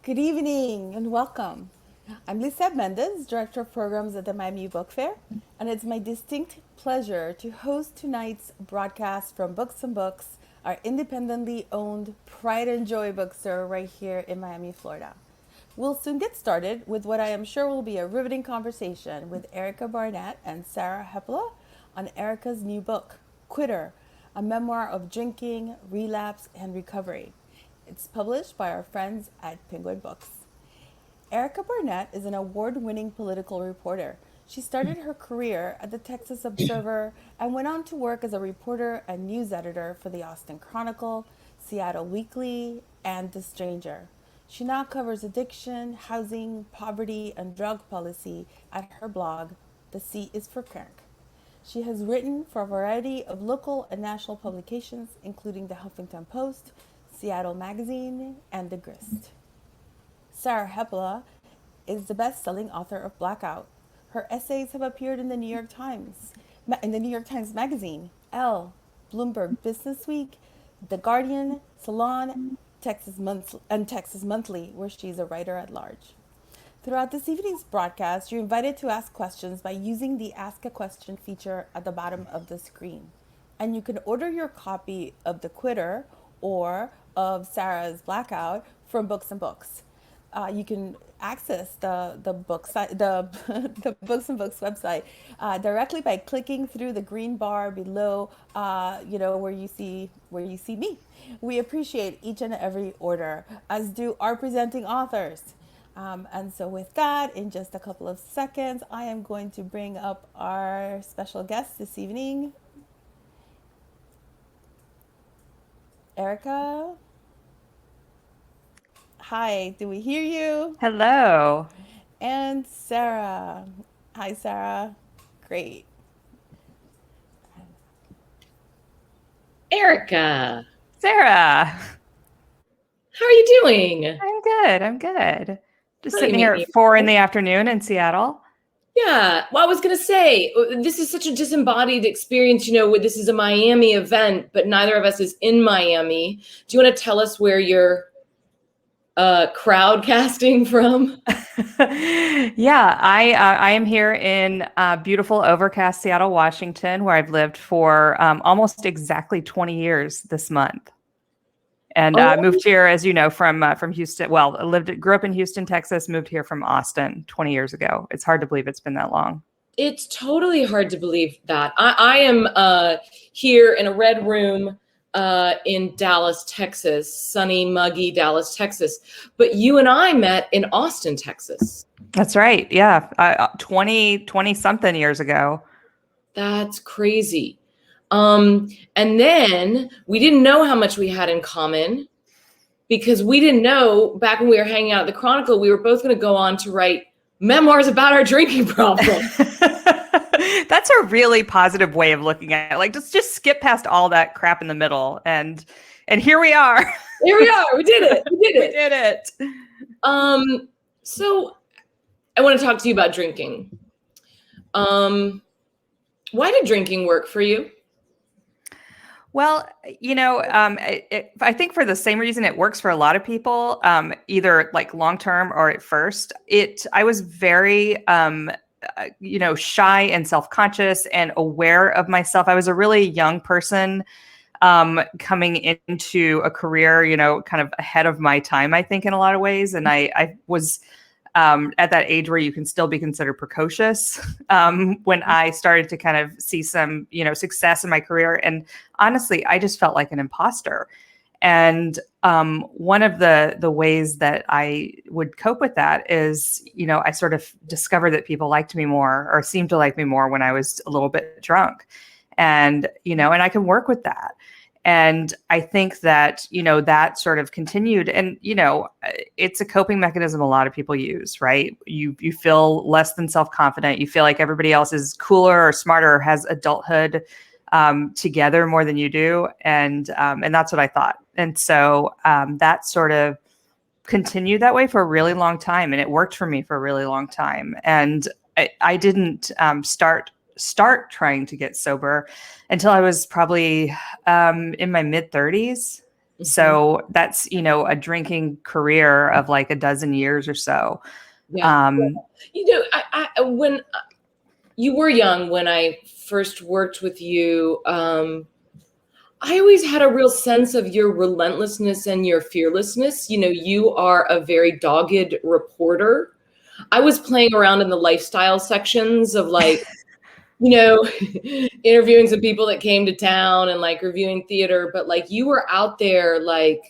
Good evening and welcome. I'm Lisa Mendez, Director of Programs at the Miami Book Fair, and it's my distinct pleasure to host tonight's broadcast from Books and Books, our independently owned Pride and Joy bookstore right here in Miami, Florida. We'll soon get started with what I am sure will be a riveting conversation with Erica Barnett and Sarah Hepola on Erica's new book, Quitter, a memoir of drinking, relapse, and recovery. It's published by our friends at Penguin Books. Erica Burnett is an award-winning political reporter. She started her career at the Texas Observer and went on to work as a reporter and news editor for the Austin Chronicle, Seattle Weekly, and The Stranger. She now covers addiction, housing, poverty, and drug policy at her blog, The C is for Crank. She has written for a variety of local and national publications, including the Huffington Post, Seattle Magazine, and The Grist. Sarah Hepola is the best-selling author of Blackout. Her essays have appeared in the New York Times Magazine, Elle, Bloomberg Businessweek, The Guardian, Salon, Texas Monthly, where she's a writer at large. Throughout this evening's broadcast, you're invited to ask questions by using the Ask a Question feature at the bottom of the screen. And you can order your copy of The Quitter or of Sarah's Blackout from Books and Books. You can access the Books and Books website directly by clicking through the green bar below, where you see me. We appreciate each and every order, as do our presenting authors. And so with that, in just a couple of seconds, I am going to bring up our special guest this evening, Erica. Hi, do we hear you? Hello. And Sarah. Hi, Sarah. Great. Erica, Sarah. how are you doing? I'm good. Just Oh, sitting you here made me at 4 in the afternoon in Seattle. Yeah, well, I was going to say, this is such a disembodied experience, this is a Miami event, but neither of us is in Miami. Do you want to tell us where you're crowd casting from? Yeah, I am here in beautiful overcast Seattle, Washington, where I've lived for almost exactly 20 years this month. And moved here, as you know, from Houston. Well, grew up in Houston, Texas, moved here from Austin 20 years ago. It's hard to believe it's been that long. It's totally hard to believe that. I am here in a red room in Dallas, Texas, sunny, muggy Dallas, Texas. But you and I met in Austin, Texas. That's right. Yeah. 20 something years ago. That's crazy. And then we didn't know how much we had in common, because we didn't know back when we were hanging out at the Chronicle, we were both going to go on to write memoirs about our drinking problem. That's a really positive way of looking at it. Like just skip past all that crap in the middle, and here we are. Here we are. We did it. We did it. So I want to talk to you about drinking. Why did drinking work for you? Well, I think for the same reason it works for a lot of people, either like long-term or at first. I was very, shy and self-conscious and aware of myself. I was a really young person coming into a career, kind of ahead of my time, I think, in a lot of ways. And I was at that age where you can still be considered precocious when I started to kind of see some, success in my career. And honestly, I just felt like an imposter. And one of the ways that I would cope with that is, I sort of discovered that people liked me more, or seemed to like me more, when I was a little bit drunk. And, and I can work with that. And I think that, that sort of continued. And, it's a coping mechanism a lot of people use, right? You feel less than self-confident. You feel like everybody else is cooler or smarter, or has adulthood together more than you do. And that's what I thought. And so that sort of continued that way for a really long time. And it worked for me for a really long time. And I didn't start trying to get sober until I was probably in my mid 30s. So that's, a drinking career of like a dozen years or so. Yeah. When you were young, when I first worked with you, I always had a real sense of your relentlessness and your fearlessness. You are a very dogged reporter. I was playing around in the lifestyle sections of like, interviewing some people that came to town and like reviewing theater, but like you were out there like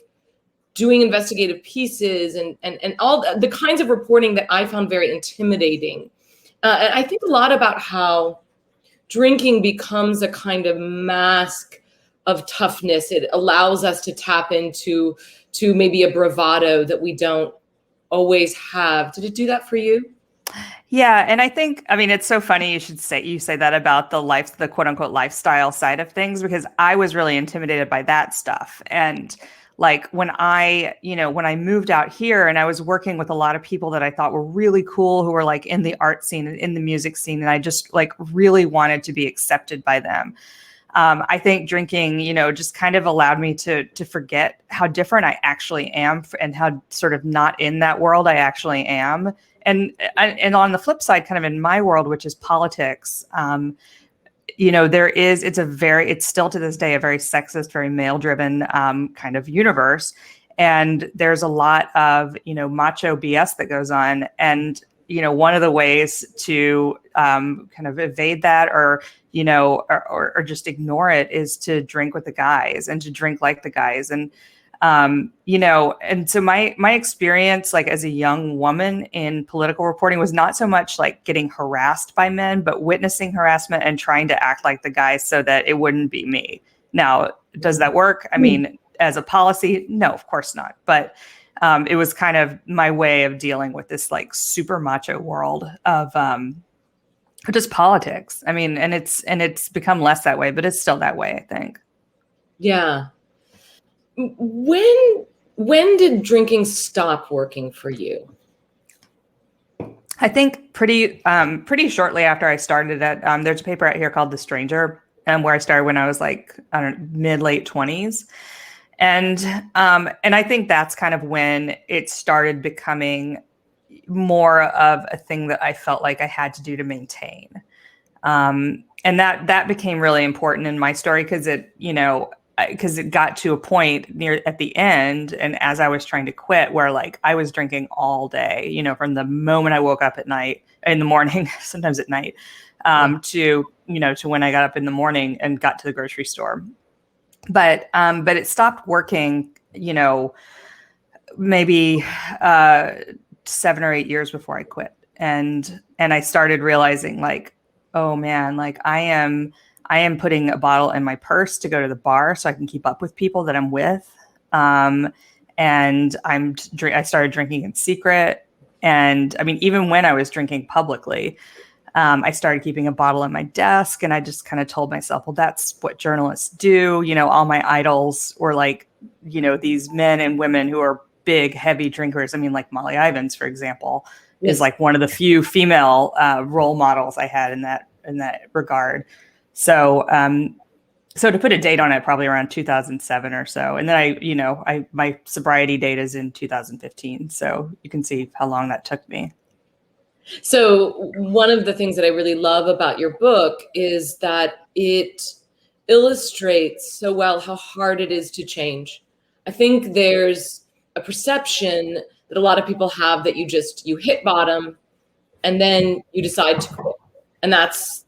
doing investigative pieces and all the kinds of reporting that I found very intimidating. And I think a lot about how drinking becomes a kind of mask of toughness. It allows us to tap into maybe a bravado that we don't always have. Did it do that for you? Yeah. And I think, it's so funny you say that about the quote unquote lifestyle side of things, because I was really intimidated by that stuff. And like when I moved out here and I was working with a lot of people that I thought were really cool, who were like in the art scene and in the music scene, and I just like really wanted to be accepted by them. I think drinking, just kind of allowed me to forget how different I actually am and how sort of not in that world I actually am. And on the flip side, kind of in my world, which is politics, it's still to this day a very sexist, very male-driven kind of universe. And there's a lot of, macho BS that goes on. And, one of the ways to kind of evade that or just ignore it is to drink with the guys and to drink like the guys. And, and so my experience, like as a young woman in political reporting, was not so much like getting harassed by men, but witnessing harassment and trying to act like the guys so that it wouldn't be me. Now, does that work? I mean, as a policy, no, of course not. But it was kind of my way of dealing with this like super macho world of just politics. I mean, and it's become less that way, but it's still that way, I think. Yeah. When did drinking stop working for you? I think pretty shortly after I started it. There's a paper out here called The Stranger, where I started when I was like, I don't know, mid-late 20s. And I think that's kind of when it started becoming more of a thing that I felt like I had to do to maintain. And that became really important in my story because it got to a point near at the end, and as I was trying to quit, where like I was drinking all day, from the moment I woke up at night, in the morning, sometimes at night, to when I got up in the morning and got to the grocery store. But it stopped working, maybe 7 or 8 years before I quit, and I started realizing like, oh man, like I am putting a bottle in my purse to go to the bar so I can keep up with people that I'm with. And I started drinking in secret. And I mean, even when I was drinking publicly, I started keeping a bottle on my desk, and I just kind of told myself, well, that's what journalists do. All my idols were like, these men and women who are big, heavy drinkers. I mean, like Molly Ivins, for example, is like one of the few female role models I had in that regard. So to put a date on it, probably around 2007 or so. And then my sobriety date is in 2015. So you can see how long that took me. So one of the things that I really love about your book is that it illustrates so well how hard it is to change. I think there's a perception that a lot of people have that you hit bottom and then you decide to quit. And that's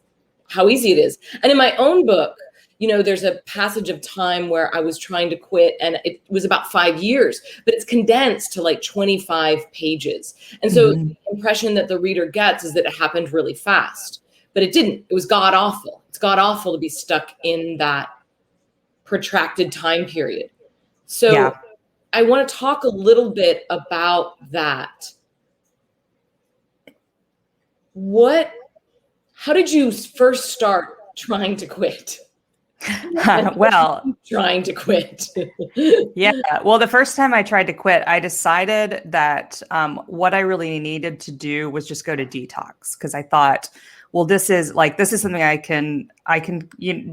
how easy it is. And in my own book, there's a passage of time where I was trying to quit, and it was about 5 years, but it's condensed to like 25 pages. And so the impression that the reader gets is that it happened really fast, but it didn't. It was god awful. It's god awful to be stuck in that protracted time period. So I want to talk a little bit about that. How did you first start trying to quit? Trying to quit. Yeah. Well, the first time I tried to quit, I decided that what I really needed to do was just go to detox, because I thought, well, this is something I can,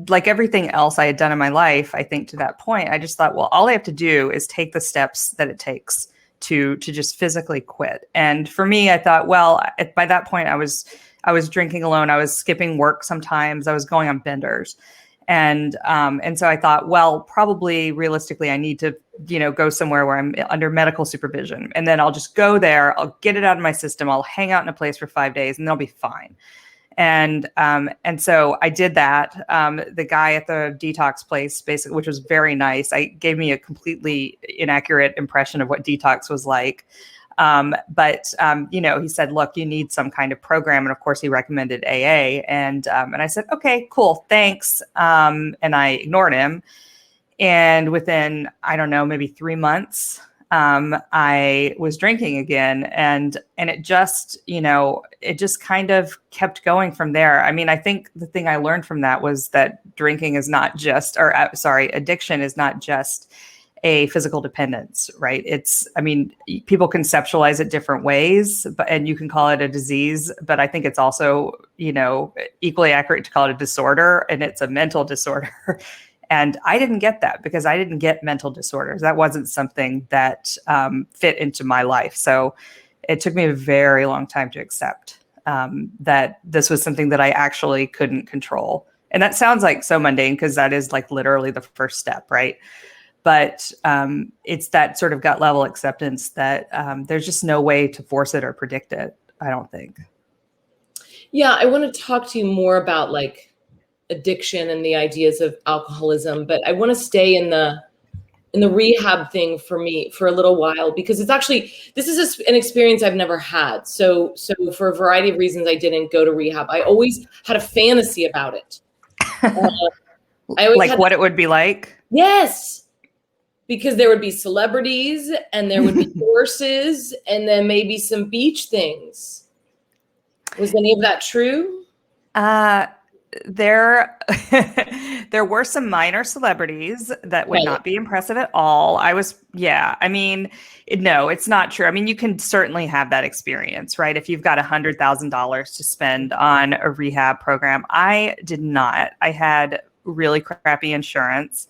like everything else I had done in my life, I think to that point, I just thought, well, all I have to do is take the steps that it takes to just physically quit. And for me, I thought, well, by that point I was drinking alone. I was skipping work sometimes. I was going on benders. And so I thought, well, probably realistically, I need to, go somewhere where I'm under medical supervision, and then I'll just go there. I'll get it out of my system. I'll hang out in a place for 5 days, and they'll be fine. And so I did that. The guy at the detox place, basically, which was very nice, gave me a completely inaccurate impression of what detox was like. But he said, look, you need some kind of program. And of course he recommended AA. And I said, okay, cool. Thanks. And I ignored him. And within, I don't know, maybe 3 months, I was drinking again. And it just, it just kind of kept going from there. I mean, I think the thing I learned from that was that drinking is not just, addiction is not just a physical dependence, right? People conceptualize it different ways, and you can call it a disease, but I think it's also, equally accurate to call it a disorder, and it's a mental disorder. And I didn't get that because I didn't get mental disorders. That wasn't something that fit into my life. So it took me a very long time to accept that this was something that I actually couldn't control. And that sounds like so mundane because that is like literally the first step, right? But it's that sort of gut level acceptance that there's just no way to force it or predict it, I don't think. Yeah, I want to talk to you more about like addiction and the ideas of alcoholism, but I want to stay in the rehab thing for me for a little while, because it's actually, this is an experience I've never had. So for a variety of reasons, I didn't go to rehab. I always had a fantasy about it. I always like what it would be like? Yes. Because there would be celebrities and there would be horses and then maybe some beach things. Was any of that true? There were some minor celebrities that would not be impressive at all. No, it's not true. I mean, you can certainly have that experience, right? If you've got $100,000 to spend on a rehab program. I did not. I had really crappy insurance.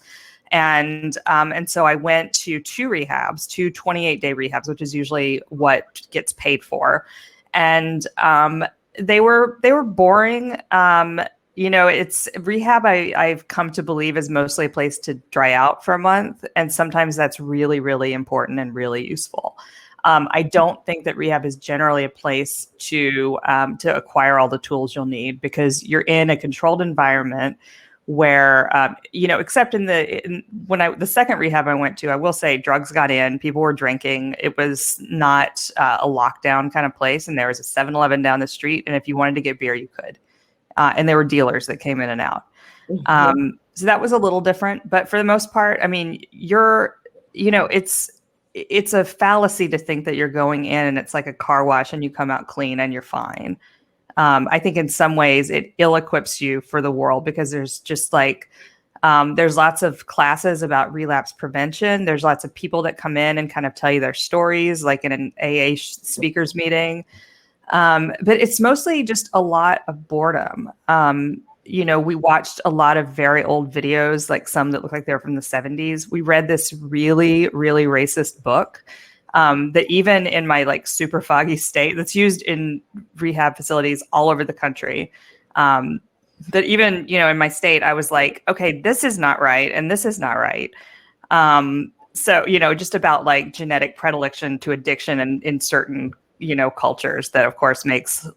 And so I went to two 28-day rehabs, which is usually what gets paid for. And they were boring. It's rehab. I've come to believe is mostly a place to dry out for a month. And sometimes that's really, really important and really useful. I don't think that rehab is generally a place to acquire all the tools you'll need, because you're in a controlled environment where, except the second rehab I went to, I will say drugs got in, people were drinking. It was not a lockdown kind of place. And there was a 7-Eleven down the street. And if you wanted to get beer, you could. And there were dealers that came in and out. Mm-hmm. So that was a little different, but for the most part, I mean, it's a fallacy to think that you're going in and it's like a car wash and you come out clean and you're fine. I think in some ways it ill-equips you for the world, because there's just there's lots of classes about relapse prevention. There's lots of people that come in and kind of tell you their stories, like in an AA speakers meeting. But it's mostly just a lot of boredom. We watched a lot of very old videos, like some that look like they're from the 70s. We read this really, really racist book that even in my super foggy state, that's used in rehab facilities all over the country. That even, in my state, I was like, okay, this is not right. And this is not right. So, just about genetic predilection to addiction and in certain cultures that of course makes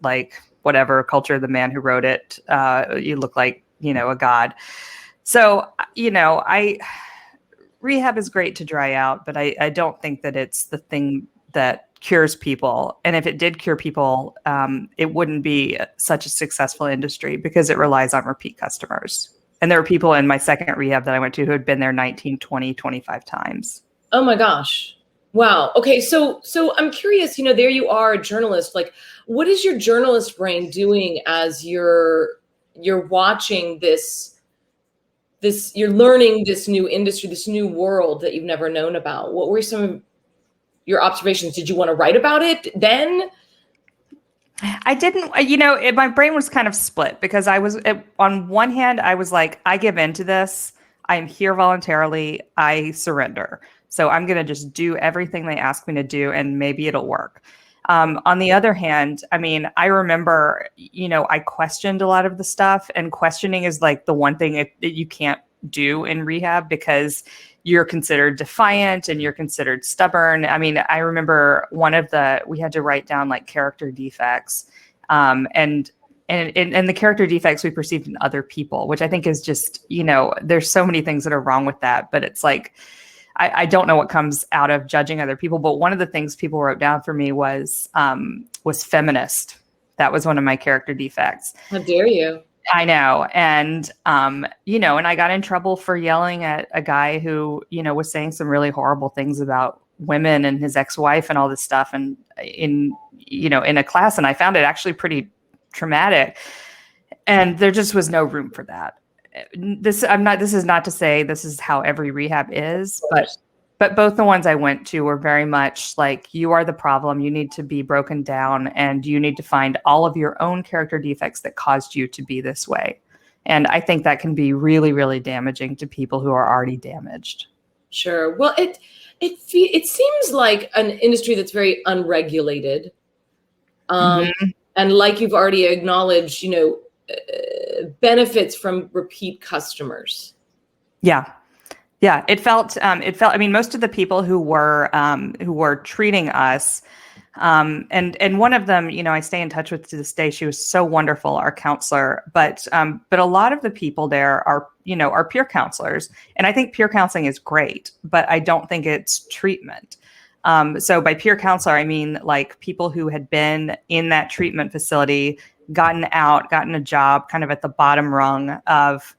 whatever culture the man who wrote it, you look like, a god. So, rehab is great to dry out, but I don't think that it's the thing that cures people. And if it did cure people, it wouldn't be such a successful industry, because it relies on repeat customers. And there were people in my second rehab that I went to who had been there 19, 20, 25 times. Oh my gosh. Wow. Okay. So I'm curious, there you are, a journalist. What is your journalist brain doing as you're watching this, you're learning this new industry, this new world that you've never known about? What were some of your observations? Did you want to write about it then? I didn't, my brain was kind of split because on one hand, I was like, I give into this. I'm here voluntarily. I surrender. So I'm going to just do everything they ask me to do and maybe it'll work. On the other hand, I mean, I remember, I questioned a lot of the stuff, and questioning is like the one thing that you can't do in rehab because you're considered defiant and you're considered stubborn. I mean, I remember we had to write down like character defects, and the character defects we perceived in other people, which I think is just, there's so many things that are wrong with that, but it's like, I don't know what comes out of judging other people, but one of the things people wrote down for me was feminist. That was one of my character defects. How dare you? I know. And, and I got in trouble for yelling at a guy who, was saying some really horrible things about women and his ex-wife and all this stuff. And in a class, and I found it actually pretty traumatic. And there just was no room for that. This is not to say this is how every rehab is, but both the ones I went to were very much like, you are the problem. You need to be broken down and you need to find all of your own character defects that caused you to be this way. And I think that can be really, really damaging to people who are already damaged. Sure. Well, it seems like an industry that's very unregulated. And like you've already acknowledged, benefits from repeat customers. Yeah. It felt, I mean, most of the people who were treating us, and one of them, I stay in touch with to this day. She was so wonderful, our counselor, but a lot of the people there are peer counselors. And I think peer counseling is great, but I don't think it's treatment. So by peer counselor, I mean like people who had been in that treatment facility, gotten a job kind of at the bottom rung of,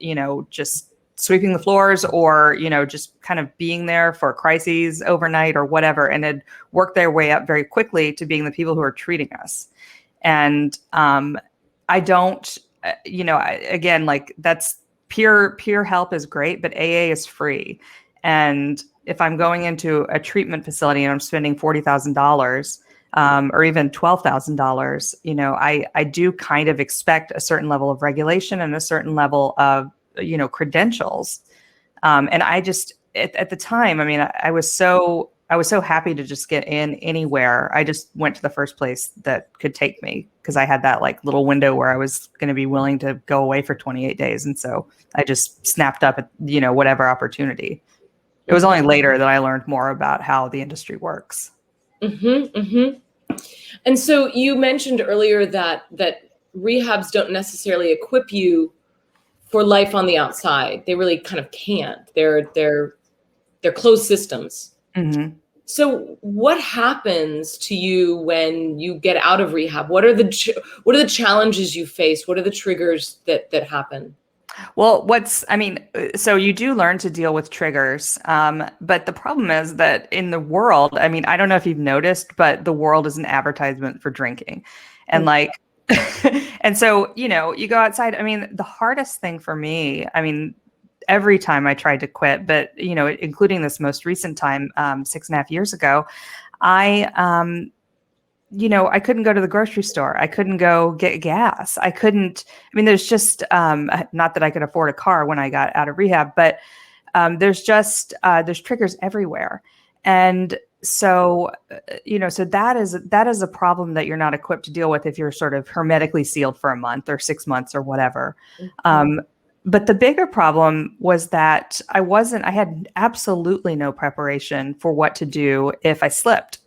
just sweeping the floors or, just kind of being there for crises overnight or whatever, and had worked their way up very quickly to being the people who are treating us. And I don't, again, like that's peer help is great, but AA is free. And if I'm going into a treatment facility and I'm spending $40,000, or even $12,000, I do kind of expect a certain level of regulation and a certain level of, credentials. And I just, at the time, I mean, I was so happy to just get in anywhere. I just went to the first place that could take me because I had that like little window where I was going to be willing to go away for 28 days. And so I just snapped up at, whatever opportunity. It was only later that I learned more about how the industry works. And so you mentioned earlier that rehabs don't necessarily equip you for life on the outside. They really kind of can't. They're closed systems. So what happens to you when you get out of rehab? What are the challenges you face? What are the triggers that happen? Well, so you do learn to deal with triggers. But the problem is that in the world, I mean, I don't know if you've noticed, but the world is an advertisement for drinking. And like, and so, you go outside. I mean, the hardest thing for me, I mean, every time I tried to quit, but, including this most recent time, 6.5 years ago, I couldn't go to the grocery store. I couldn't go get gas. There's just, not that I could afford a car when I got out of rehab, but there's triggers everywhere. And so, so that is a problem that you're not equipped to deal with if you're sort of hermetically sealed for a month or 6 months or whatever. But the bigger problem was that I had absolutely no preparation for what to do if I slipped.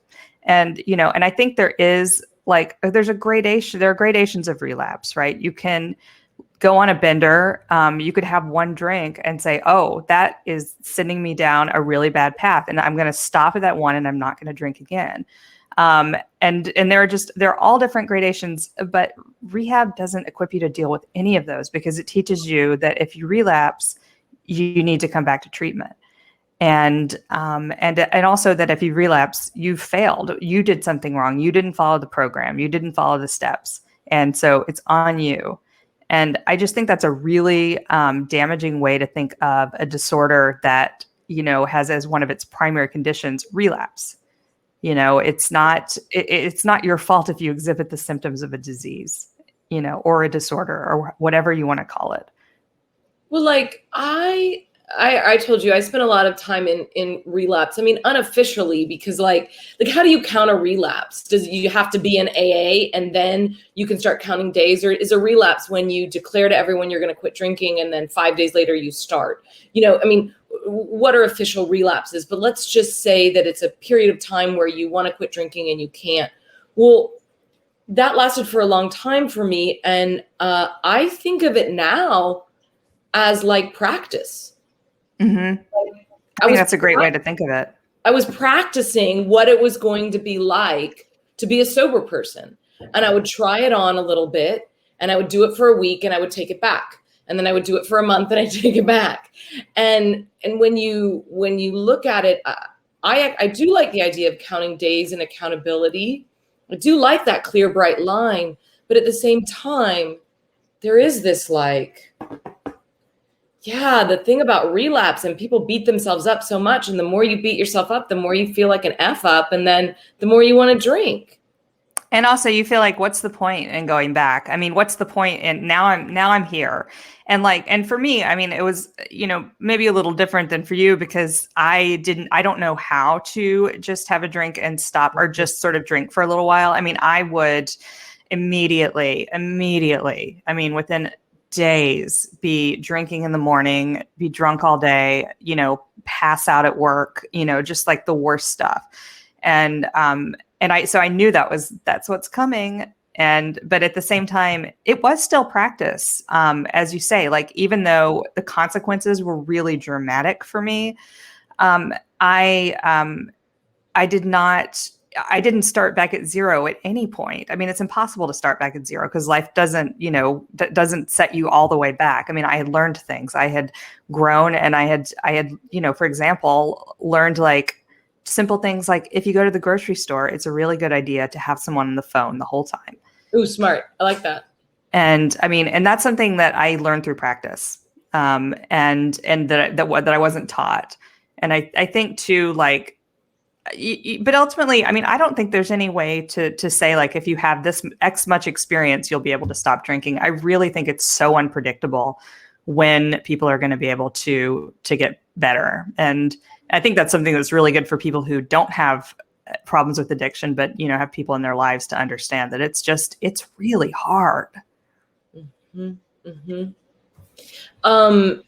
And, and I think there are gradations of relapse, right? You can go on a bender. You could have one drink and say, oh, that is sending me down a really bad path. And I'm going to stop at that one and I'm not going to drink again. And there are all different gradations, but rehab doesn't equip you to deal with any of those because it teaches you that if you relapse, you need to come back to treatment. And also that if you relapse, you've failed. You did something wrong. You didn't follow the program. You didn't follow the steps. And so it's on you. And I just think that's a really damaging way to think of a disorder that, has as one of its primary conditions relapse. It's not your fault if you exhibit the symptoms of a disease, or a disorder or whatever you want to call it. Well, like I told you, I spent a lot of time in relapse. I mean, unofficially, because like how do you count a relapse? Does you have to be in AA and then you can start counting days, or is a relapse when you declare to everyone you're going to quit drinking and then 5 days later you start? I mean, what are official relapses? But let's just say that it's a period of time where you want to quit drinking and you can't. Well, that lasted for a long time for me, and I think of it now as like practice. Mm-hmm. I think that's a great way to think of it. I was practicing what it was going to be like to be a sober person. And I would try it on a little bit, and I would do it for a week and I would take it back. And then I would do it for a month and I take it back. And when you look at it, I do like the idea of counting days and accountability. I do like that clear, bright line. But at the same time, there is this the thing about relapse, and people beat themselves up so much. And the more you beat yourself up, the more you feel like an F up. And then the more you want to drink. And also you feel like, what's the point in going back? I mean, what's the point? And now I'm here. And for me, I mean, it was, maybe a little different than for you, because I don't know how to just have a drink and stop, or just sort of drink for a little while. I mean, I would immediately, I mean, within days, be drinking in the morning, be drunk all day, pass out at work, just like the worst stuff. So I knew that's what's coming. But at the same time, it was still practice. As you say, like, even though the consequences were really dramatic for me, I didn't start back at zero at any point. I mean, it's impossible to start back at zero, because life doesn't set you all the way back. I mean, I had learned things, I had grown, and I had, for example, learned like simple things like, if you go to the grocery store, it's a really good idea to have someone on the phone the whole time. Ooh, smart. I like that. And I mean, and that's something that I learned through practice, and that I wasn't taught. And I think too, like, but ultimately, I mean, I don't think there's any way to say, like, if you have this X much experience, you'll be able to stop drinking. I really think it's so unpredictable when people are going to be able to get better. And I think that's something that's really good for people who don't have problems with addiction, but, have people in their lives to understand that it's really hard. Mm-hmm. Mm-hmm.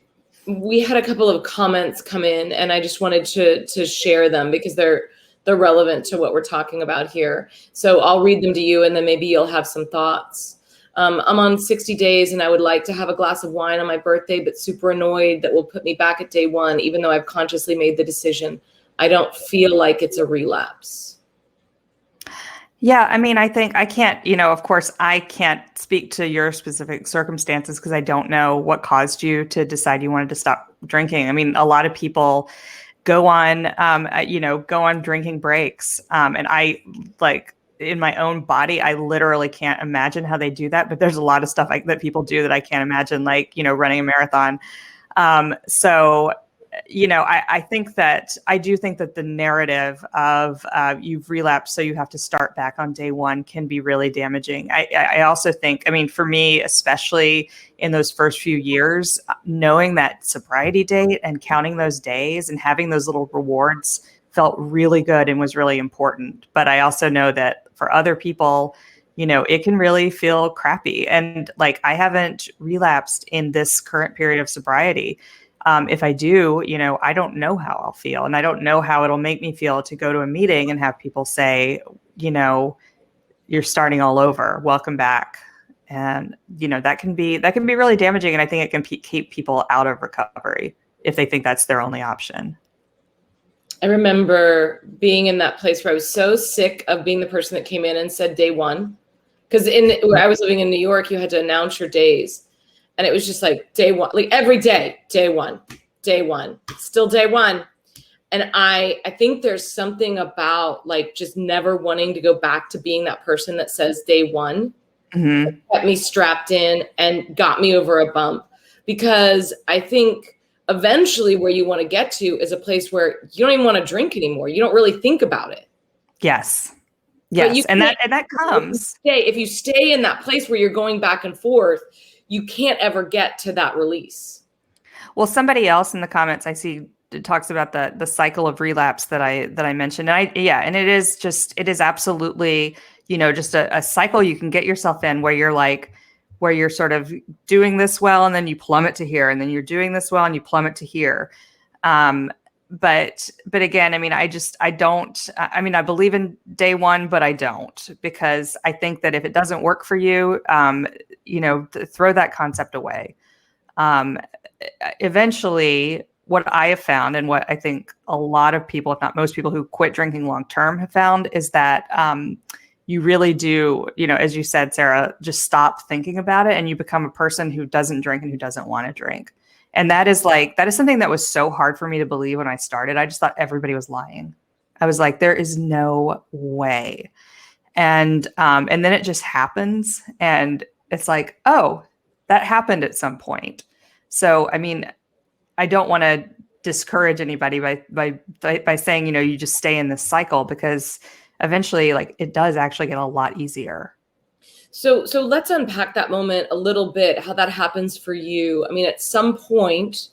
We had a couple of comments come in, and I just wanted to share them because they're relevant to what we're talking about here. So I'll read them to you, and then maybe you'll have some thoughts. I'm on 60 days, and I would like to have a glass of wine on my birthday, but super annoyed that will put me back at day one, even though I've consciously made the decision. I don't feel like it's a relapse. Yeah, I mean, I think I can't, of course, I can't speak to your specific circumstances, because I don't know what caused you to decide you wanted to stop drinking. I mean, a lot of people go on drinking breaks. And I, like, in my own body, I literally can't imagine how they do that. But there's a lot of stuff that people do that I can't imagine, like, running a marathon. I do think that the narrative of you've relapsed, so you have to start back on day one, can be really damaging. I also think, I mean, for me, especially in those first few years, knowing that sobriety date and counting those days and having those little rewards felt really good and was really important. But I also know that for other people, it can really feel crappy. And like, I haven't relapsed in this current period of sobriety. If I do, I don't know how I'll feel, and I don't know how it'll make me feel to go to a meeting and have people say, you're starting all over, welcome back. And, that can be really damaging. And I think it can keep people out of recovery if they think that's their only option. I remember being in that place where I was so sick of being the person that came in and said day one, because where I was living in New York, you had to announce your days. And it was just like day one, like every day, day one, still day one. And I think there's something about like just never wanting to go back to being that person that says day one. Mm-hmm. Kept me strapped in and got me over a bump, because I think eventually where you want to get to is a place where you don't even want to drink anymore. You don't really think about it. Yes. But Yes. And that comes. if you stay in that place where you're going back and forth, you can't ever get to that release. Well, somebody else in the comments I see talks about the cycle of relapse that I mentioned. And and it is absolutely, just a cycle you can get yourself in where you're sort of doing this well and then you plummet to here, and then you're doing this well and you plummet to here. But again, I mean, I believe in day one, but I don't, because I think that if it doesn't work for you, throw that concept away. Eventually, what I have found, and what I think a lot of people, if not most people who quit drinking long-term have found, is that you really do, as you said, Sarah, just stop thinking about it and you become a person who doesn't drink and who doesn't want to drink. And that is something that was so hard for me to believe when I started. I just thought everybody was lying. I was like, there is no way. And then it just happens. And it's like, oh, that happened at some point. So, I mean, I don't want to discourage anybody by saying, you just stay in this cycle, because eventually, it does actually get a lot easier. So let's unpack that moment a little bit, how that happens for you. I mean, at some point,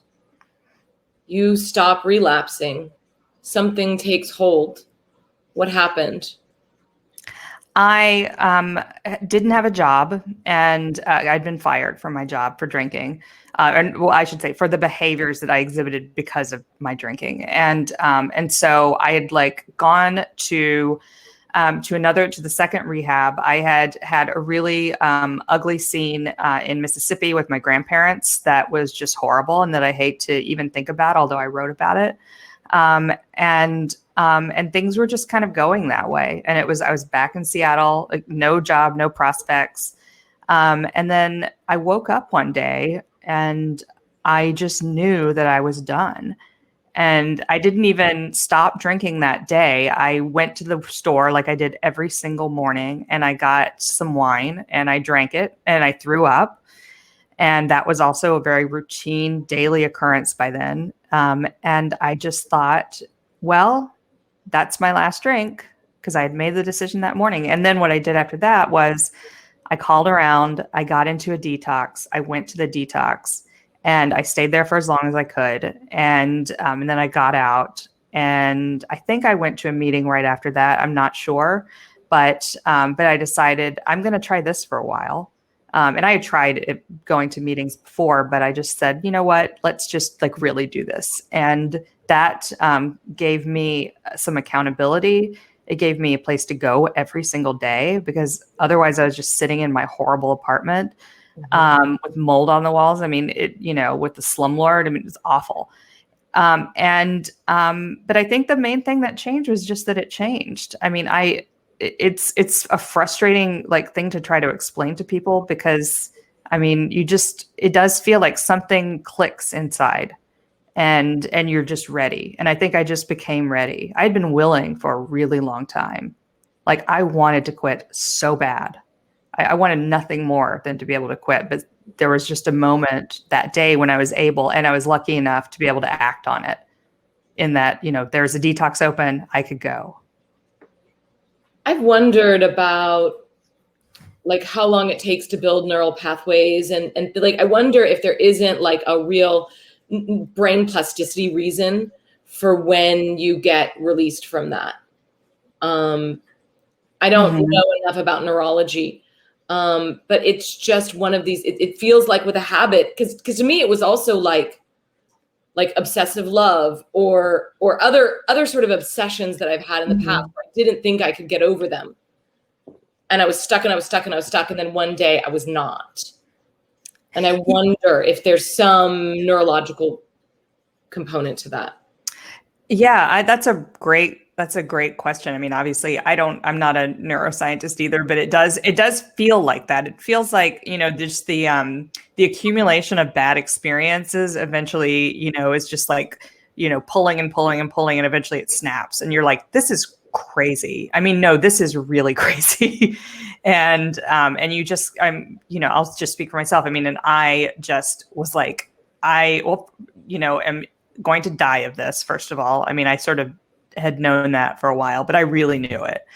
you stop relapsing. Something takes hold. What happened? I didn't have a job, and I'd been fired from my job for drinking. I should say for the behaviors that I exhibited because of my drinking. And so I had gone to the second rehab. I had a really ugly scene in Mississippi with my grandparents that was just horrible, and that I hate to even think about, although I wrote about it. And things were just kind of going that way. And I was back in Seattle, no job, no prospects. And then I woke up one day and I just knew that I was done. And I didn't even stop drinking that day. I went to the store like I did every single morning, and I got some wine and I drank it and I threw up. And that was also a very routine daily occurrence by then. And I just thought, well, that's my last drink, because I had made the decision that morning. And then what I did after that was I called around, I got into a detox, I went to the detox, and I stayed there for as long as I could. And then I got out, and I think I went to a meeting right after that. I'm not sure, but I decided I'm going to try this for a while. And I had tried going to meetings before, but I just said, you know what, let's just really do this. And that gave me some accountability. It gave me a place to go every single day, because otherwise I was just sitting in my horrible apartment with mold on the walls. I mean, with the slumlord, I mean, it was awful. But I think the main thing that changed was just that it changed. I mean, it's a frustrating thing to try to explain to people, because I mean, it does feel like something clicks inside, and you're just ready. And I think I just became ready. I'd been willing for a really long time. I wanted to quit so bad. I wanted nothing more than to be able to quit. But there was just a moment that day when I was able, and I was lucky enough to be able to act on it, in that, there's a detox open, I could go. I've wondered about how long it takes to build neural pathways. And I wonder if there isn't a real brain plasticity reason for when you get released from that. I don't know enough about neurology, but it's just one of these, it feels like with a habit, because to me, it was also like obsessive love or other sort of obsessions that I've had in the past where I didn't think I could get over them. And I was stuck and I was stuck and I was stuck. And then one day I was not. And I wonder if there's some neurological component to that. Yeah, that's a great question. I mean, obviously I'm not a neuroscientist either, but it does feel like that. It feels like, just the accumulation of bad experiences eventually, is just pulling and pulling and pulling, and eventually it snaps. And you're like, this is crazy. I mean, no, this is really crazy. And you just, I'll just speak for myself. I mean, and I just was like, am going to die of this, first of all. I mean, I sort of had known that for a while, but I really knew it.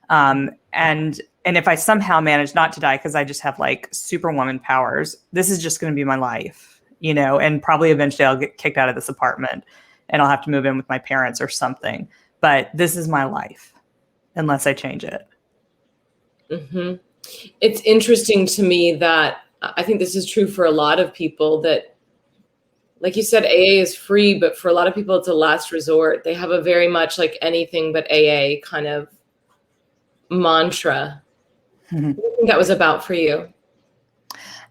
And if I somehow manage not to die, because I just have like superwoman powers, this is just going to be my life, and probably eventually I'll get kicked out of this apartment and I'll have to move in with my parents or something. But this is my life unless I change it. Mm-hmm. It's interesting to me that I think this is true for a lot of people that, like you said, AA is free, but for a lot of people, it's a last resort. They have a very much like anything but AA kind of mantra. Mm-hmm. What do you think that was about for you?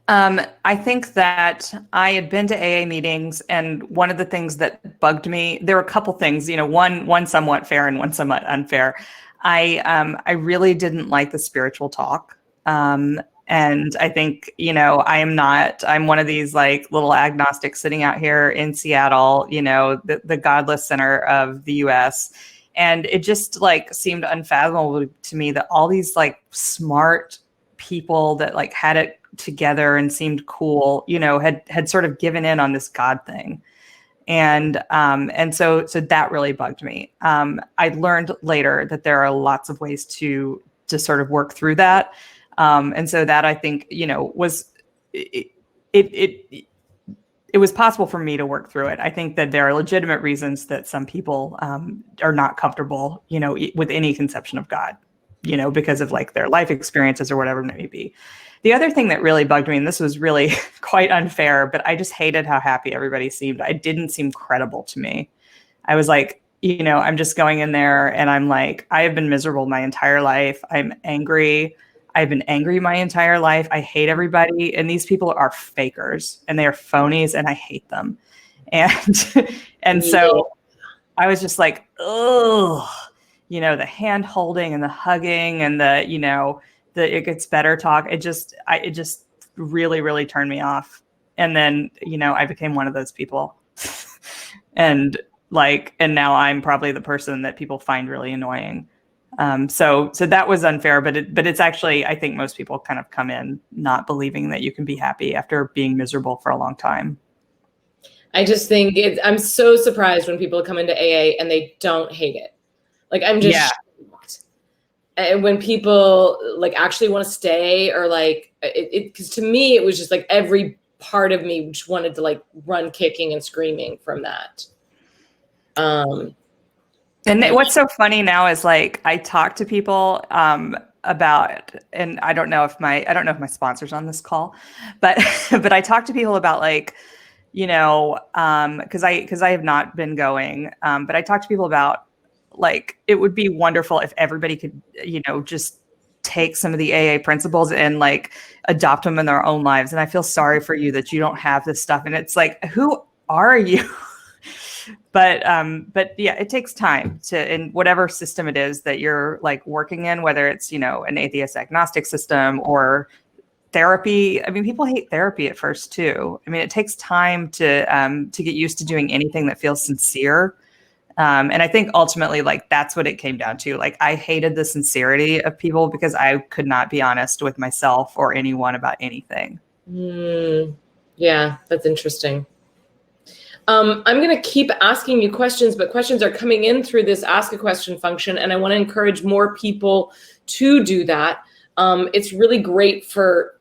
I think that I had been to AA meetings, and one of the things that bugged me, there were a couple things, one somewhat fair and one somewhat unfair. I really didn't like the spiritual talk. And I think, I'm one of these like little agnostics sitting out here in Seattle, the godless center of the US. And it just like seemed unfathomable to me that all these like smart people that like had it together and seemed cool, had sort of given in on this God thing. And so that really bugged me. I learned later that there are lots of ways to sort of work through that. And so that I think, was it was possible for me to work through it. I think that there are legitimate reasons that some people are not comfortable, with any conception of God, because of like their life experiences or whatever it may be. The other thing that really bugged me, and this was really quite unfair, but I just hated how happy everybody seemed. It didn't seem credible to me. I was like, I'm just going in there and I'm like, I have been miserable my entire life. I'm angry. I've been angry my entire life. I hate everybody. And these people are fakers and they are phonies and I hate them. And so I was just like, oh, the hand holding and the hugging and the it gets better talk. It just really, really turned me off. And then, I became one of those people. And now I'm probably the person that people find really annoying. So that was unfair, but it's actually, I think most people kind of come in not believing that you can be happy after being miserable for a long time. I just think I'm so surprised when people come into AA and they don't hate it. Like, I'm just shocked. And when people like actually want to stay or like because to me, it was just like every part of me just wanted to like run kicking and screaming from that. And what's so funny now is like I talk to people about, and I don't know if my sponsor's on this call, but but I talk to people about like, because I have not been going, but I talk to people about like it would be wonderful if everybody could, just take some of the AA principles and like adopt them in their own lives. And I feel sorry for you that you don't have this stuff. And it's like, who are you? But yeah, it takes time in whatever system it is that you're like working in, whether it's, an atheist agnostic system or therapy. I mean, people hate therapy at first too. I mean, it takes time to get used to doing anything that feels sincere. And I think ultimately, like, that's what it came down to. Like, I hated the sincerity of people because I could not be honest with myself or anyone about anything. Yeah, that's interesting. I'm going to keep asking you questions, but questions are coming in through this ask a question function. And I want to encourage more people to do that. It's really great for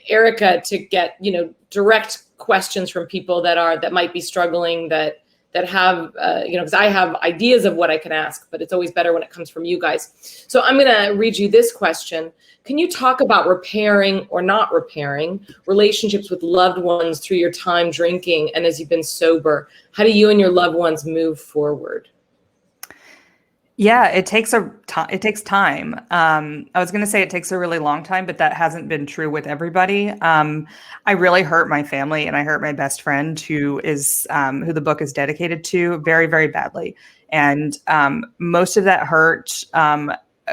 Erica to get, direct questions from people that might be struggling, that have, because I have ideas of what I can ask, but it's always better when it comes from you guys. So I'm going to read you this question. Can you talk about repairing or not repairing relationships with loved ones through your time drinking and as you've been sober? How do you and your loved ones move forward? Yeah, it takes time. I was going to say it takes a really long time, but that hasn't been true with everybody. I really hurt my family and I hurt my best friend who the book is dedicated to very, very badly. And most of that hurt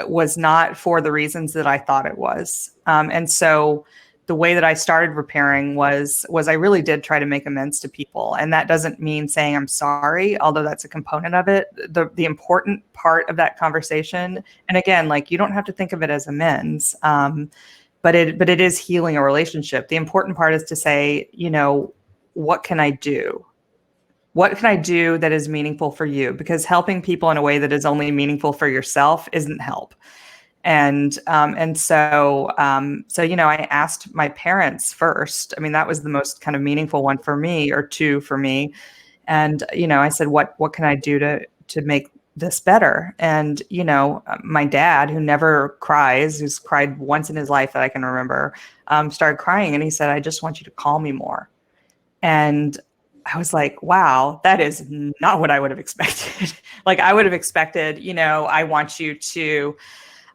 was not for the reasons that I thought it was. And so the way that I started repairing was I really did try to make amends to people. And that doesn't mean saying I'm sorry, although that's a component of it. The important part of that conversation, and again, like, you don't have to think of it as amends, but it is healing a relationship. The important part is to say, what can I do? What can I do that is meaningful for you? Because helping people in a way that is only meaningful for yourself isn't help. So I asked my parents first. I mean, that was the most kind of meaningful one for me, or two for me. And, I said, what can I do to make this better? And, my dad, who never cries, who's cried once in his life that I can remember, started crying. And he said, I just want you to call me more. And I was like, wow, that is not what I would have expected. Like, I would have expected, I want you to,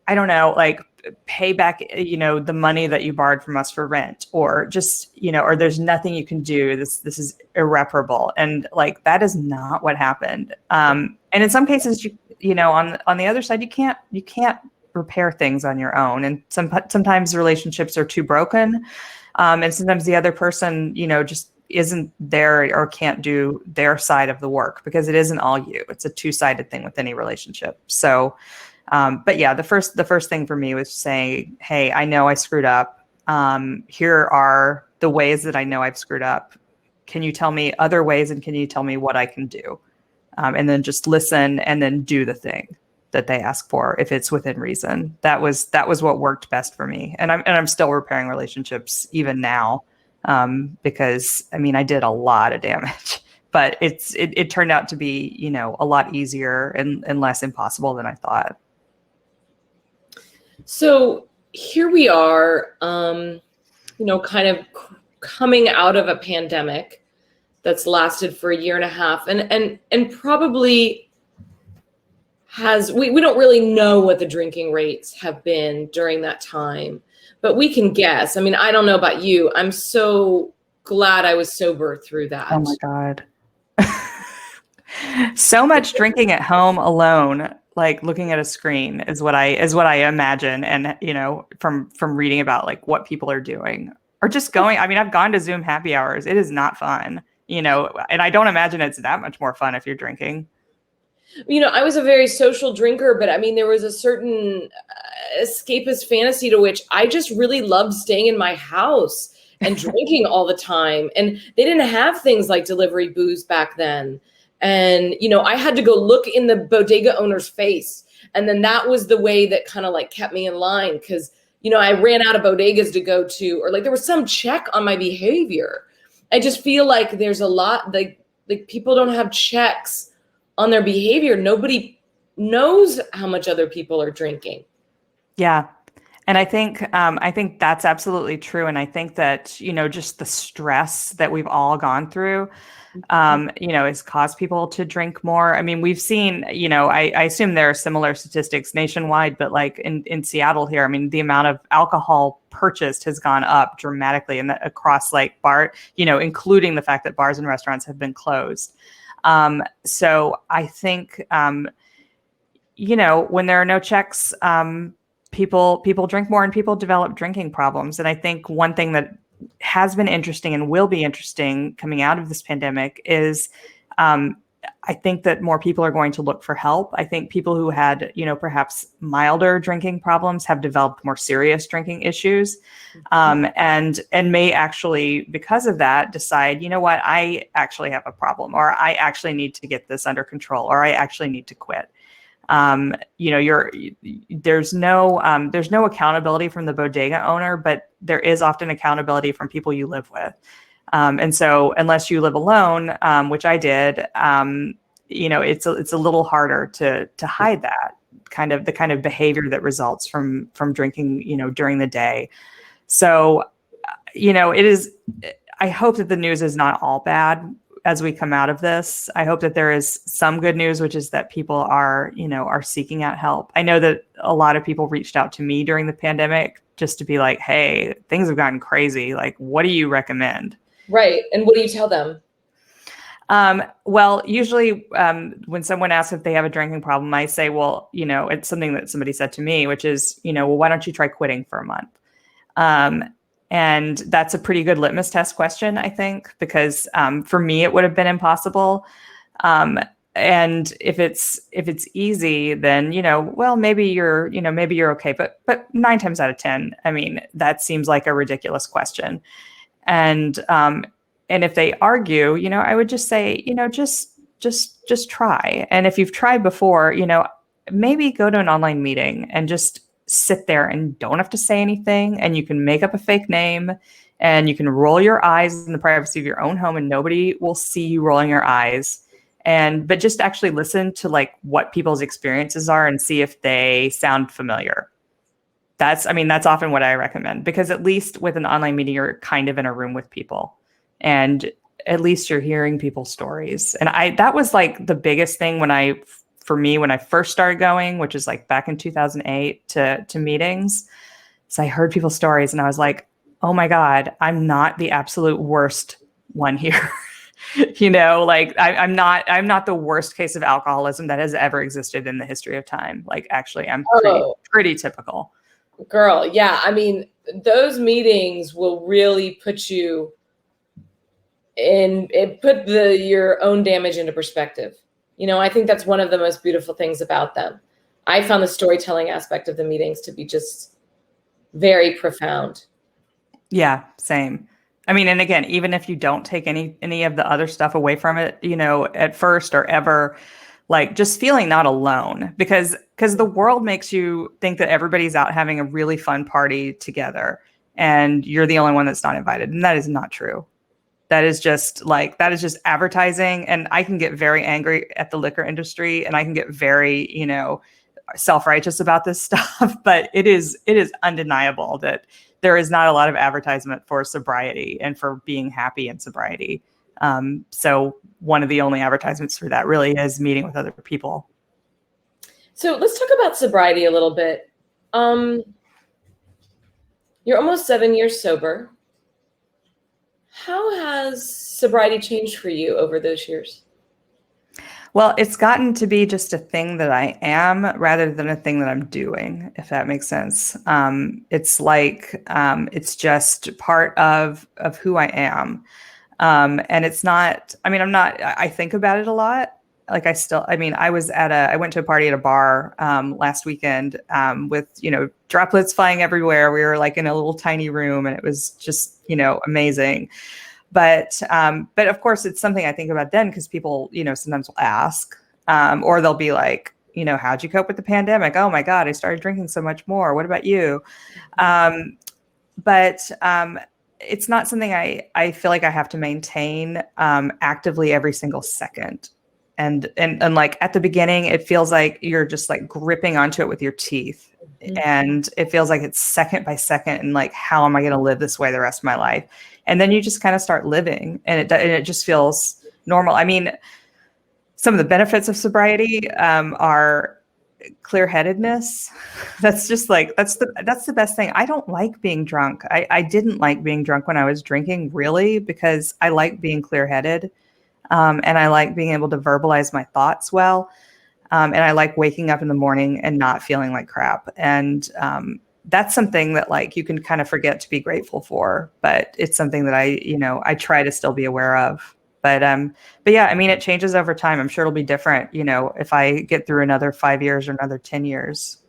I don't know, like pay back, the money that you borrowed from us for rent, or just, or there's nothing you can do. This is irreparable. And like, that is not what happened. And in some cases, on the other side, you can't repair things on your own. And sometimes relationships are too broken. And sometimes the other person, just isn't there or can't do their side of the work, because it isn't all you. It's a two-sided thing with any relationship. So, but yeah, the first thing for me was saying, hey, I know I screwed up. Here are the ways that I know I've screwed up. Can you tell me other ways, and can you tell me what I can do? And then just listen, and then do the thing that they ask for if it's within reason. That was what worked best for me. And I'm still repairing relationships even now, because I mean, I did a lot of damage, but it turned out to be, a lot easier and less impossible than I thought. So here we are, kind of coming out of a pandemic that's lasted for a year and a half, and probably we don't really know what the drinking rates have been during that time, but we can guess. I mean, I don't know about you. I'm so glad I was sober through that. Oh my God. So much drinking at home alone, like looking at a screen, is what I imagine. And, from reading about like what people are doing, or just going. I mean, I've gone to Zoom happy hours. It is not fun, and I don't imagine it's that much more fun if you're drinking. I was a very social drinker, but I mean, there was a certain escapist fantasy to which I just really loved staying in my house and drinking all the time. And they didn't have things like delivery booze back then. And, I had to go look in the bodega owner's face. And then that was the way that kind of like kept me in line, because, I ran out of bodegas to go to, or like there was some check on my behavior. I just feel like there's a lot, like people don't have checks on their behavior. Nobody knows how much other people are drinking. Yeah. And I think that's absolutely true. And I think that, just the stress that we've all gone through, has caused people to drink more. I mean, we've seen, I assume there are similar statistics nationwide, but like in Seattle here, I mean, the amount of alcohol purchased has gone up dramatically, and across like including the fact that bars and restaurants have been closed. So I think, when there are no checks, people drink more, and people develop drinking problems. And I think one thing that has been interesting and will be interesting coming out of this pandemic is, I think that more people are going to look for help. I think people who had, perhaps milder drinking problems have developed more serious drinking issues, and may actually, because of that, decide, what, I actually have a problem, or I actually need to get this under control, or I actually need to quit. There's no accountability from the bodega owner, but there is often accountability from people you live with. And so unless you live alone, which I did, it's a little harder to hide that the kind of behavior that results from drinking, during the day. So, it is, I hope that the news is not all bad as we come out of this. I hope that there is some good news, which is that people are seeking out help. I know that a lot of people reached out to me during the pandemic just to be like, hey, things have gotten crazy. Like, what do you recommend? Right. And what do you tell them? Well, usually when someone asks if they have a drinking problem, I say, well, it's something that somebody said to me, which is, well, why don't you try quitting for a month? And that's a pretty good litmus test question, I think, because for me, it would have been impossible. And if it's easy, then, well, maybe you're okay. But 9 times out of 10, I mean, that seems like a ridiculous question. And and if they argue, I would just say, just try. And if you've tried before, maybe go to an online meeting and just sit there and don't have to say anything. And you can make up a fake name and you can roll your eyes in the privacy of your own home and nobody will see you rolling your eyes. But just actually listen to like what people's experiences are and see if they sound familiar. That's often what I recommend, because at least with an online meeting, you're kind of in a room with people and at least you're hearing people's stories. And that was like the biggest thing when I first started going, which is like back in 2008 to meetings. So I heard people's stories and I was like, oh my God, I'm not the absolute worst one here. Like I'm not the worst case of alcoholism that has ever existed in the history of time. Like actually I'm pretty typical. Girl, yeah. I mean, those meetings will really put you your own damage into perspective. I think that's one of the most beautiful things about them. I found the storytelling aspect of the meetings to be just very profound. Yeah, same. I mean, and again, even if you don't take any of the other stuff away from it, at first or ever, like just feeling not alone, because the world makes you think that everybody's out having a really fun party together and you're the only one that's not invited. And that is not true. That is just advertising. And I can get very angry at the liquor industry and I can get very, self-righteous about this stuff, but it is undeniable that there is not a lot of advertisement for sobriety and for being happy in sobriety. So one of the only advertisements for that really is meeting with other people. So let's talk about sobriety a little bit. You're almost 7 years sober. How has sobriety changed for you over those years? Well, it's gotten to be just a thing that I am rather than a thing that I'm doing, if that makes sense. It's like, it's just part of who I am. And it's not, I think about it a lot. Like I went to a party at a bar, last weekend, with, droplets flying everywhere. We were like in a little tiny room and it was just, amazing. But of course it's something I think about then because people, sometimes will ask, or they'll be like, how'd you cope with the pandemic? Oh my God, I started drinking so much more. What about you? But it's not something I feel like I have to maintain actively every single second. And like at the beginning, it feels like you're just like gripping onto it with your teeth. Mm-hmm. And it feels like it's second by second. And like, how am I going to live this way the rest of my life? And then you just kind of start living and it just feels normal. I mean, some of the benefits of sobriety are clear-headedness. That's just like, that's the best thing. I don't like being drunk. I didn't like being drunk when I was drinking, really, because I like being clear-headed. And I like being able to verbalize my thoughts well. And I like waking up in the morning and not feeling like crap. And that's something that like you can kind of forget to be grateful for, but it's something that I try to still be aware of. But yeah, I mean, it changes over time. I'm sure it'll be different, if I get through another 5 years or another 10 years.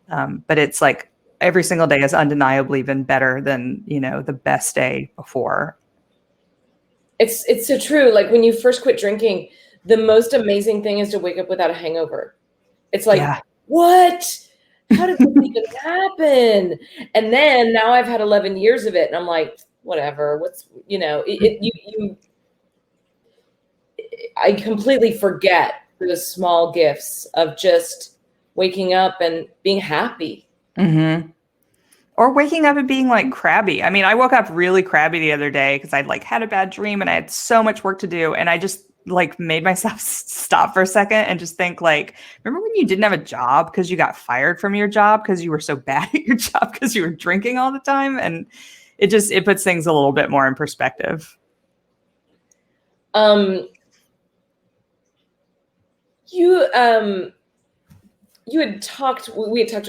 But it's like every single day has undeniably been better than, the best day before. It's so true. Like when you first quit drinking, the most amazing thing is to wake up without a hangover. It's like, yeah. What? How did this even happen? And then now I've had 11 years of it and I'm like, whatever, I completely forget the small gifts of just waking up and being happy. Mm-hmm. Or waking up and being like crabby. I mean, I woke up really crabby the other day because I'd like had a bad dream and I had so much work to do. And I just like made myself stop for a second and just think like, remember when you didn't have a job because you got fired from your job because you were so bad at your job because you were drinking all the time? And it puts things a little bit more in perspective. We had talked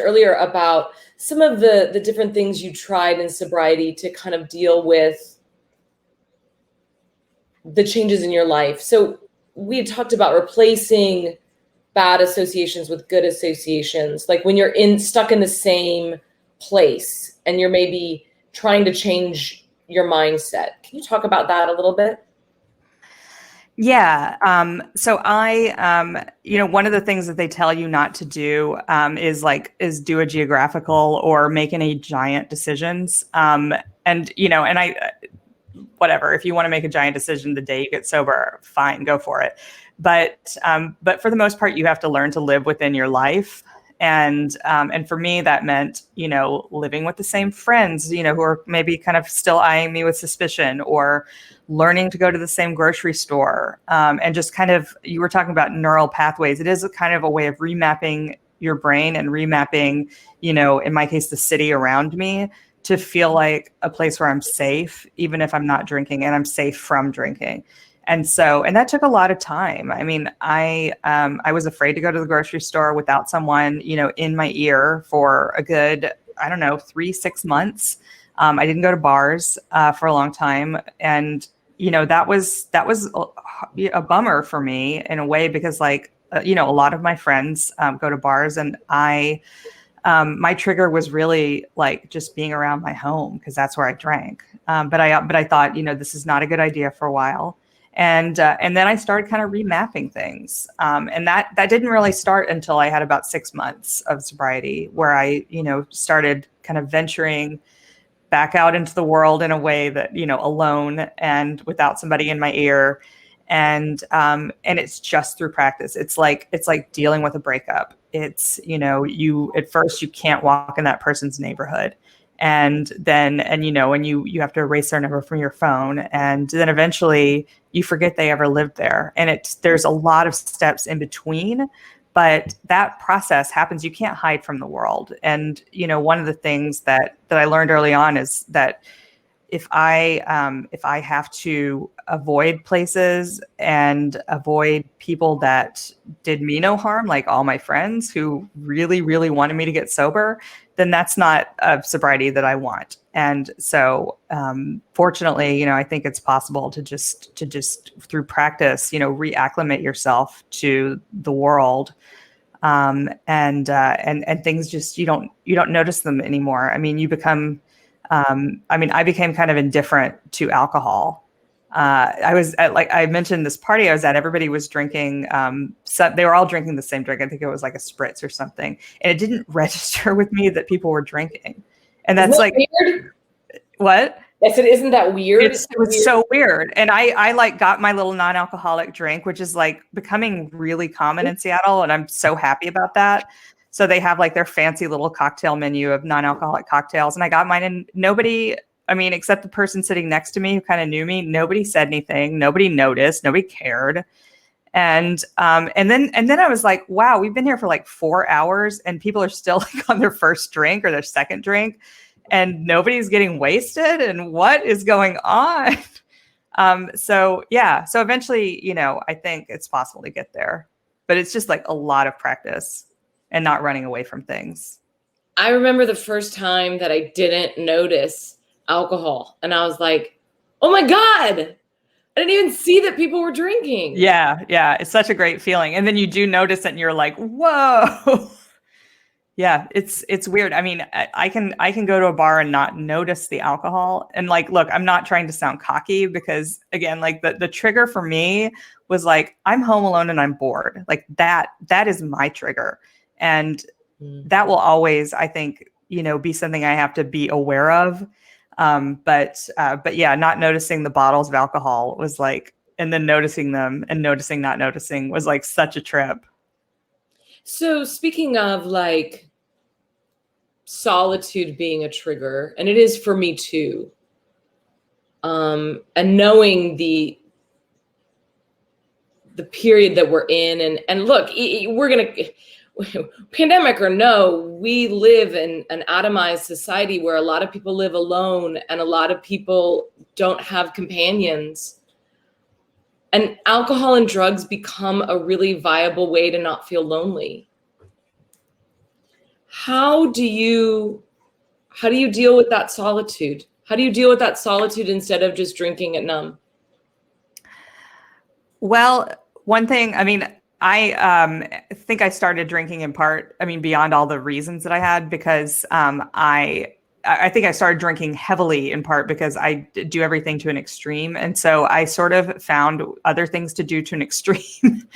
earlier about some of the different things you tried in sobriety to kind of deal with the changes in your life. So we had talked about replacing bad associations with good associations. Like when you're stuck in the same place and you're maybe trying to change your mindset. Can you talk about that a little bit? Yeah. So one of the things that they tell you not to do is do a geographical or make any giant decisions. Whatever, if you want to make a giant decision the day you get sober, fine, go for it. But for the most part, you have to learn to live within your life. And for me, that meant, living with the same friends, who are maybe kind of still eyeing me with suspicion, or learning to go to the same grocery store. And just kind of, you were talking about neural pathways. It is a kind of a way of remapping your brain and remapping, in my case, the city around me, to feel like a place where I'm safe, even if I'm not drinking, and I'm safe from drinking. And that took a lot of time. I mean, I was afraid to go to the grocery store without someone, in my ear for a good, 3-6 months. I didn't go to bars for a long time. And, that was a bummer for me in a way, because a lot of my friends go to bars, and my trigger was really like just being around my home, because that's where I drank. But I thought, this is not a good idea for a while. And then I started kind of remapping things. And that didn't really start until I had about 6 months of sobriety, where I, started kind of venturing back out into the world in a way that, alone and without somebody in my ear. And it's just through practice. It's like dealing with a breakup. It's, at first you can't walk in that person's neighborhood. And then, you have to erase their number from your phone. And then eventually you forget they ever lived there. And there's a lot of steps in between, but that process happens. You can't hide from the world. And, one of the things that I learned early on is that if I have to avoid places and avoid people that did me no harm, like all my friends who really, really wanted me to get sober, then that's not a sobriety that I want. And so, fortunately, I think it's possible to just through practice, reacclimate yourself to the world. And things just, you don't notice them anymore. I mean, you become, I became kind of indifferent to alcohol. I was at, I mentioned this party I was at, everybody was drinking. So they were all drinking the same drink. I think it was like a spritz or something. And it didn't register with me that people were drinking. And that's Isn't that weird? What? I said, isn't that weird? It was so weird. And I got my little non-alcoholic drink, which is becoming really common in Seattle. And I'm so happy about that. So they have their fancy little cocktail menu of non-alcoholic cocktails. And I got mine, and nobody, except the person sitting next to me who kind of knew me, nobody said anything. Nobody noticed. Nobody cared. And then I was like, wow, we've been here for 4 hours and people are still on their first drink or their second drink, and nobody's getting wasted. And what is going on? So eventually, I think it's possible to get there, but it's just a lot of practice and not running away from things. I remember the first time that I didn't notice alcohol, and I was like, oh my God, I didn't even see that people were drinking. Yeah. It's such a great feeling. And then you do notice it and you're like, whoa. Yeah, it's weird. I mean, I can go to a bar and not notice the alcohol. And look, I'm not trying to sound cocky, because again, the trigger for me was I'm home alone and I'm bored. That is my trigger. And that will always, I think, be something I have to be aware of. But yeah, not noticing the bottles of alcohol was and then noticing them and noticing not noticing was such a trip. So speaking of solitude being a trigger, and it is for me too, and knowing the period that we're in, and look, we're gonna, pandemic or no, we live in an atomized society where a lot of people live alone and a lot of people don't have companions. And alcohol and drugs become a really viable way to not feel lonely. How do you deal with that solitude? How do you deal with that solitude instead of just drinking it numb? Well, one thing, I think I started drinking in part, beyond all the reasons that I had, because I I think I started drinking heavily in part because I do everything to an extreme. And so I sort of found other things to do to an extreme.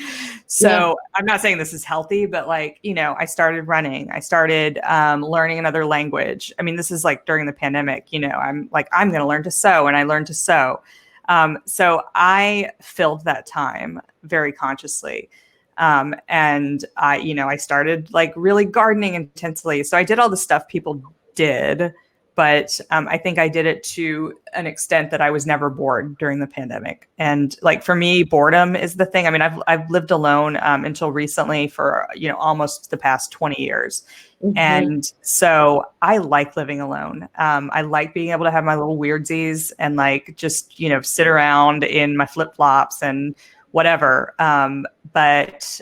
So I'm not saying this is healthy, but like, I started running. I started learning another language. I mean, this is like during the pandemic, I'm like, I'm going to learn to sew, and I learned to sew. So I filled that time very consciously. And I started like really gardening intensely. So I did all the stuff people did, but I think I did it to an extent that I was never bored during the pandemic. And like for me, boredom is the thing. I mean, I've lived alone until recently for almost the past 20 years. Mm-hmm. And so I like living alone. I like being able to have my little weirdsies and like just sit around in my flip-flops and whatever. But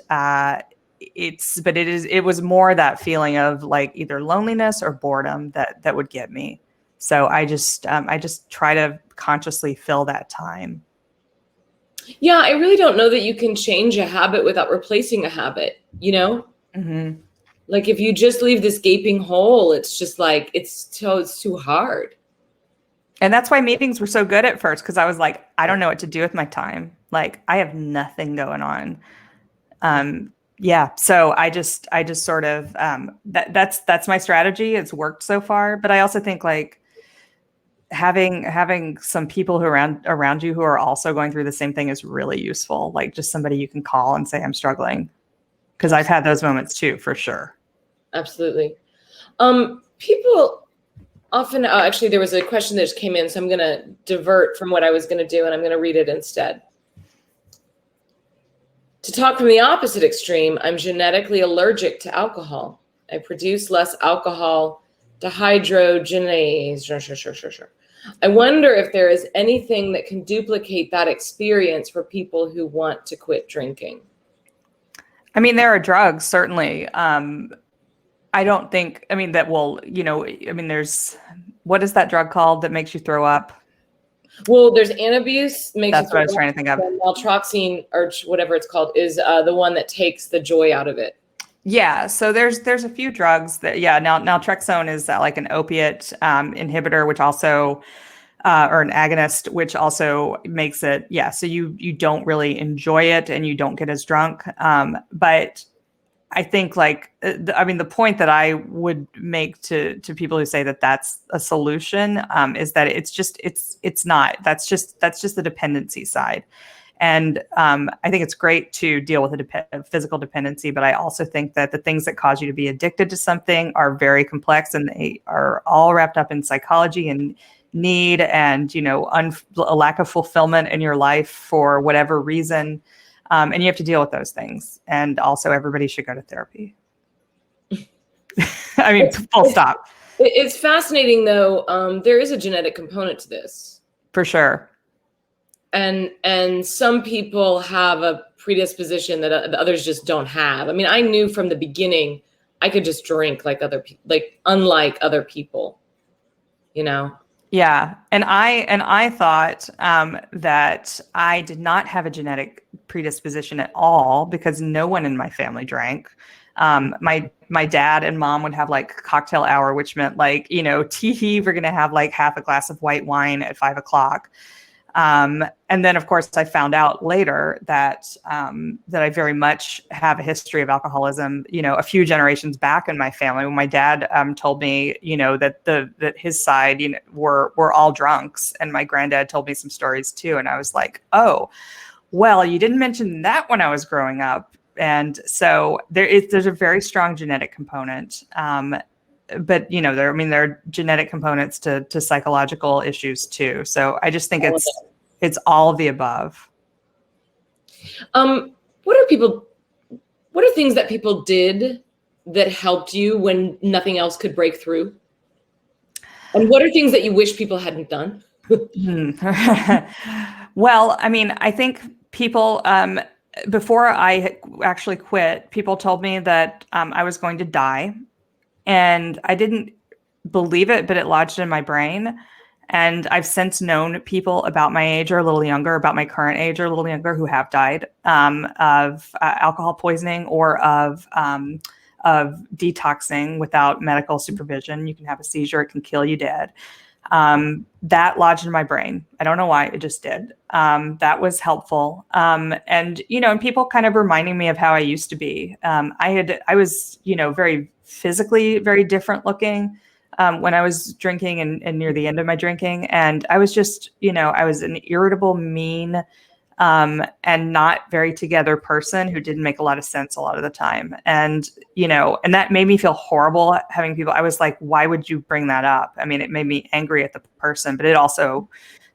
it was more that feeling of like either loneliness or boredom that would get me. So I just try to consciously fill that time. Yeah, I really don't know that you can change a habit without replacing a habit, Mm-hmm. Like if you just leave this gaping hole, it's just like, it's too hard. And that's why meetings were so good at first, because I was like, I don't know what to do with my time. Like I have nothing going on. So I just sort of, that's my strategy. It's worked so far, but I also think like having some people who around you who are also going through the same thing is really useful. Like just somebody you can call and say, I'm struggling. Cause I've had those moments too, for sure. Absolutely. People often, actually there was a question that just came in, so I'm going to divert from what I was going to do and I'm going to read it instead. To talk from the opposite extreme, I'm genetically allergic to alcohol. I produce less alcohol dehydrogenase. Sure. I wonder if there is anything that can duplicate that experience for people who want to quit drinking. I mean, there are drugs, certainly. I don't think, that will, there's, what is that drug called that makes you throw up? Well, there's antabuse. That's what I was trying to think of. Naltrexone or whatever it's called is the one that takes the joy out of it. Yeah. So there's a few drugs that, naltrexone is like an opiate inhibitor, which also, or an agonist, which also makes it, so you don't really enjoy it and you don't get as drunk. But I think like, the point that I would make to people who say that that's a solution is that it's not. That's just the dependency side. And I think it's great to deal with a physical dependency, but I also think that the things that cause you to be addicted to something are very complex, and they are all wrapped up in psychology and need and, a lack of fulfillment in your life for whatever reason. And you have to deal with those things. And also everybody should go to therapy. Full stop. It's fascinating though. There is a genetic component to this. For sure. And some people have a predisposition that others just don't have. I knew from the beginning I could just drink like unlike other people, Yeah. And I thought that I did not have a genetic predisposition at all because no one in my family drank. My dad and mom would have like cocktail hour, which meant like, tee-hee, we're going to have like half a glass of white wine at 5 o'clock. And then of course I found out later that I very much have a history of alcoholism, a few generations back in my family, when my dad told me, that his side, were all drunks, and my granddad told me some stories too. And I was like, oh, well, you didn't mention that when I was growing up. And so there's a very strong genetic component. But there are genetic components to psychological issues too. So I just think it's all of the above. What are things that people did that helped you when nothing else could break through? And what are things that you wish people hadn't done? Well, I think people, before I actually quit, people told me that I was going to die. And I didn't believe it, but it lodged in my brain. And I've since known people about my age or a little younger, about my current age or a little younger, who have died of alcohol poisoning or of detoxing without medical supervision. You can have a seizure, it can kill you dead. That lodged in my brain. I don't know why, it just did. That was helpful. And, and people kind of reminding me of how I used to be. I was, very physically very different looking when I was drinking and near the end of my drinking. And I was just, I was an irritable, mean, and not very together person who didn't make a lot of sense a lot of the time. And, and that made me feel horrible having people, I was like, why would you bring that up? I mean, it made me angry at the person, but it also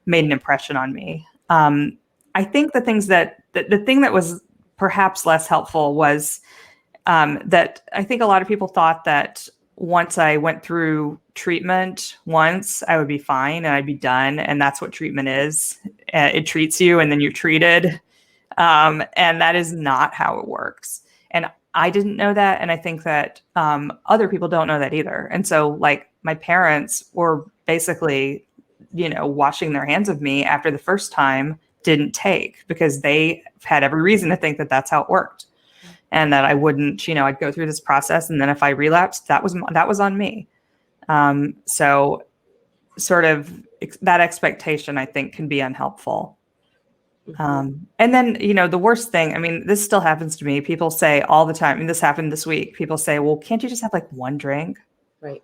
made an impression on me. I think the thing that was perhaps less helpful was that I think a lot of people thought that once I went through treatment once, I would be fine and I'd be done. And that's what treatment is. It treats you and then you're treated. And that is not how it works. And I didn't know that. And I think that other people don't know that either. And so like my parents were basically, washing their hands of me after the first time didn't take, because they had every reason to think that that's how it worked. And that I wouldn't, I'd go through this process. And then if I relapsed, that was on me. So sort of that expectation, I think, can be unhelpful. And then, the worst thing, I mean, this still happens to me. People say all the time, and this happened this week. People say, well, can't you just have like one drink? Right.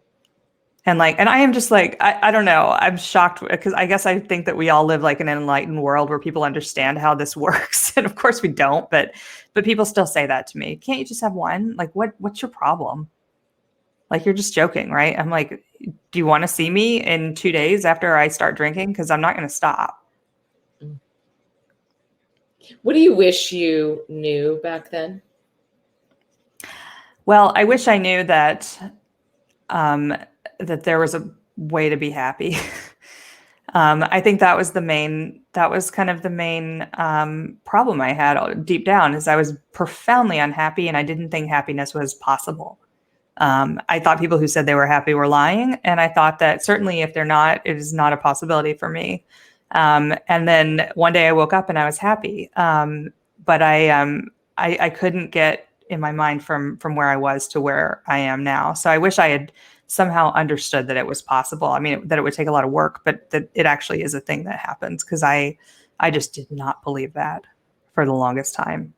And I am just like, I don't know. I'm shocked because I guess I think that we all live like in an enlightened world where people understand how this works. And of course we don't, but people still say that to me. Can't you just have one? Like, what's your problem? Like, you're just joking, right? I'm like, do you want to see me in 2 days after I start drinking? Because I'm not going to stop. What do you wish you knew back then? Well, I wish I knew that that there was a way to be happy. I think that was kind of the main problem I had deep down, is I was profoundly unhappy and I didn't think happiness was possible. I thought people who said they were happy were lying. And I thought that certainly if they're not, it is not a possibility for me. And then one day I woke up and I was happy. But I couldn't get in my mind from where I was to where I am now. So I wish I had somehow understood that it was possible. I mean, that it would take a lot of work, but that it actually is a thing that happens, because I just did not believe that for the longest time.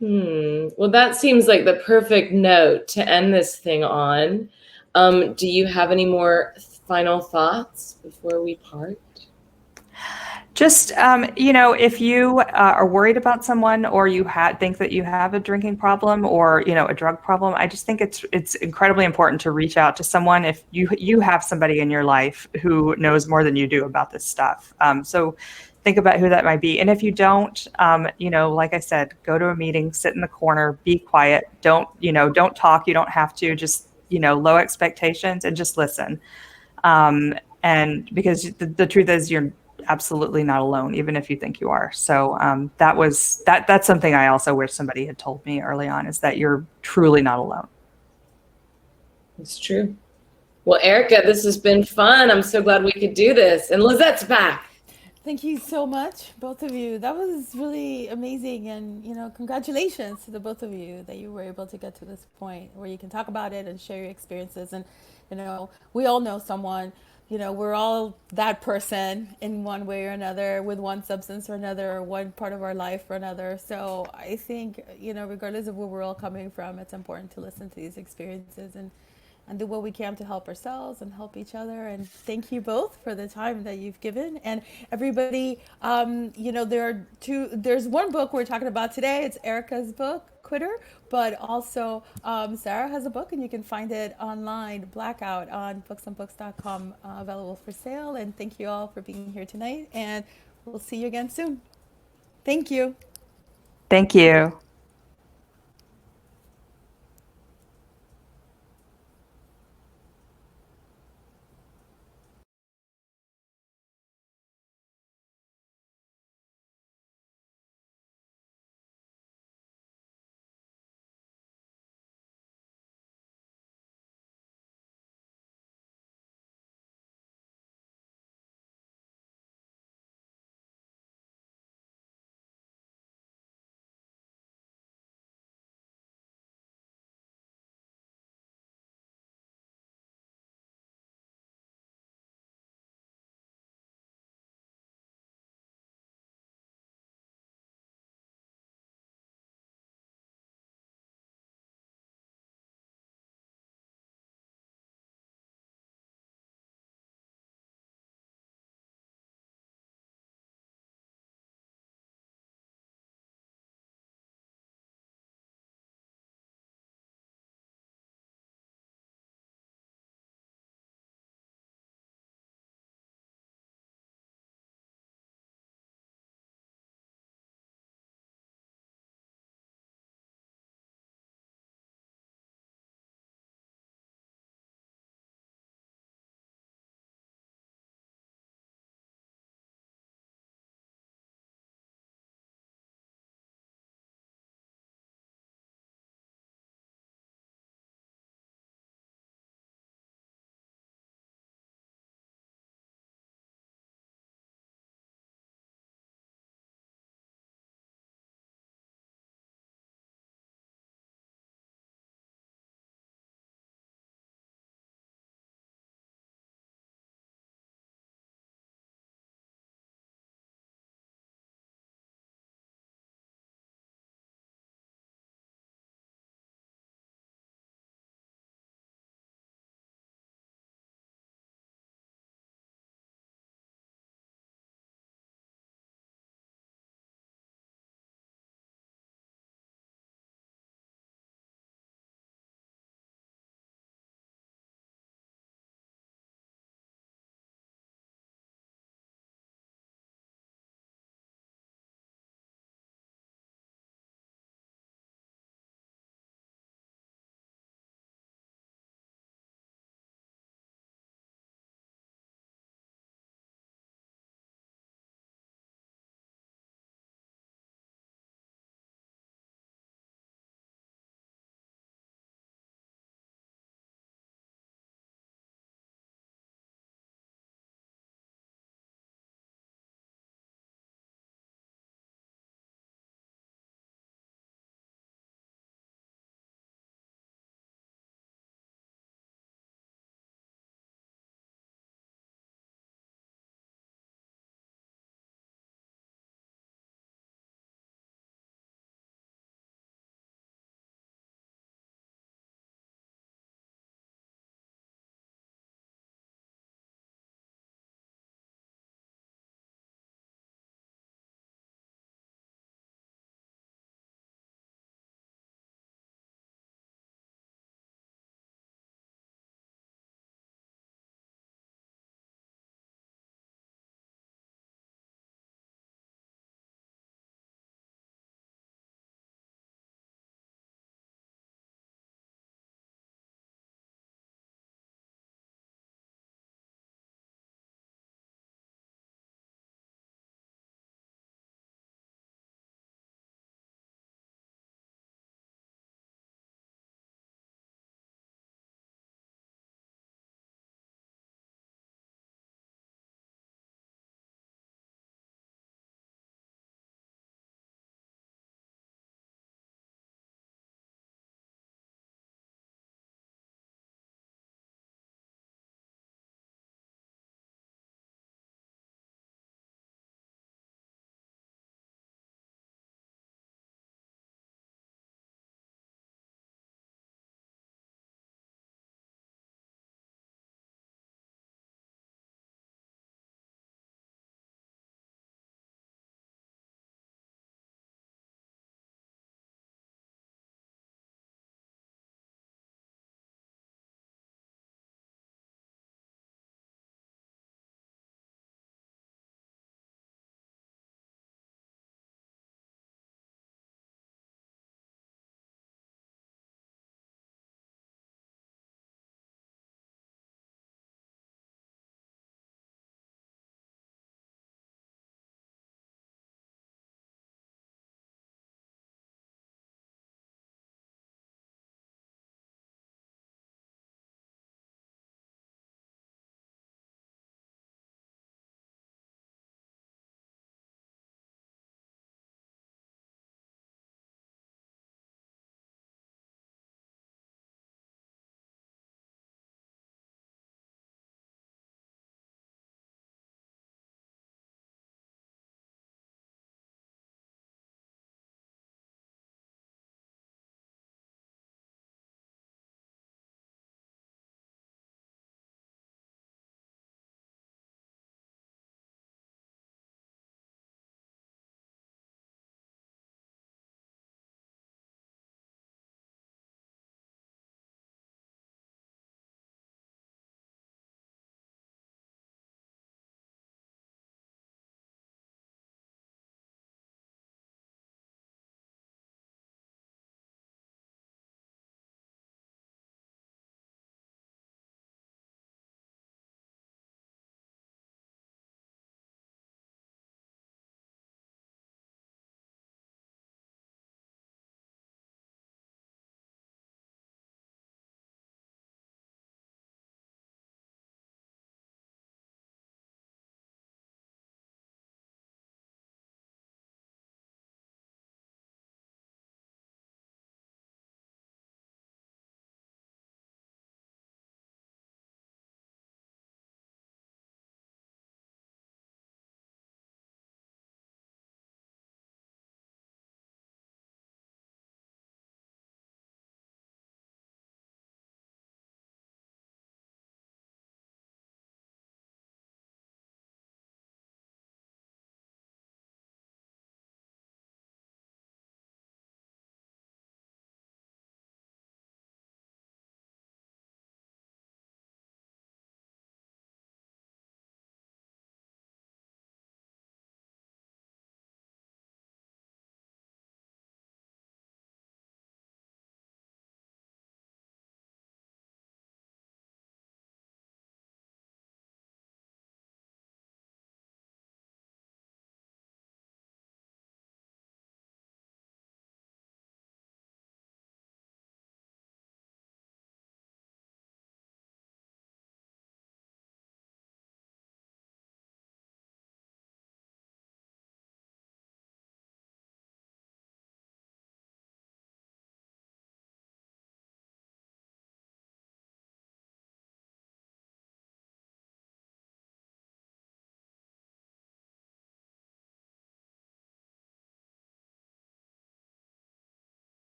Well, that seems like the perfect note to end this thing on. Do you have any more final thoughts before we part? Just, if you are worried about someone, or you think that you have a drinking problem or, a drug problem, I just think it's incredibly important to reach out to someone if you have somebody in your life who knows more than you do about this stuff. So think about who that might be. And if you don't, like I said, go to a meeting, sit in the corner, be quiet. Don't talk. You don't have to. Just, low expectations and just listen. And because the truth is, you're absolutely not alone, even if you think you are. So that's something I also wish somebody had told me early on, is that you're truly not alone. It's true. Well, Erica, this has been fun. I'm so glad we could do this. And Lizette's back. Thank you so much, both of you. That was really amazing. And, congratulations to the both of you that you were able to get to this point where you can talk about it and share your experiences. And, we all know someone, we're all that person in one way or another, with one substance or another, or one part of our life or another. So I think, regardless of where we're all coming from, it's important to listen to these experiences and do what we can to help ourselves and help each other. And thank you both for the time that you've given. And everybody, there's one book we're talking about today. It's Erica's book, Quitter, but also Sarah has a book, and you can find it online, Blackout, on booksandbooks.com, available for sale. And thank you all for being here tonight, and we'll see you again soon. Thank you. Thank you.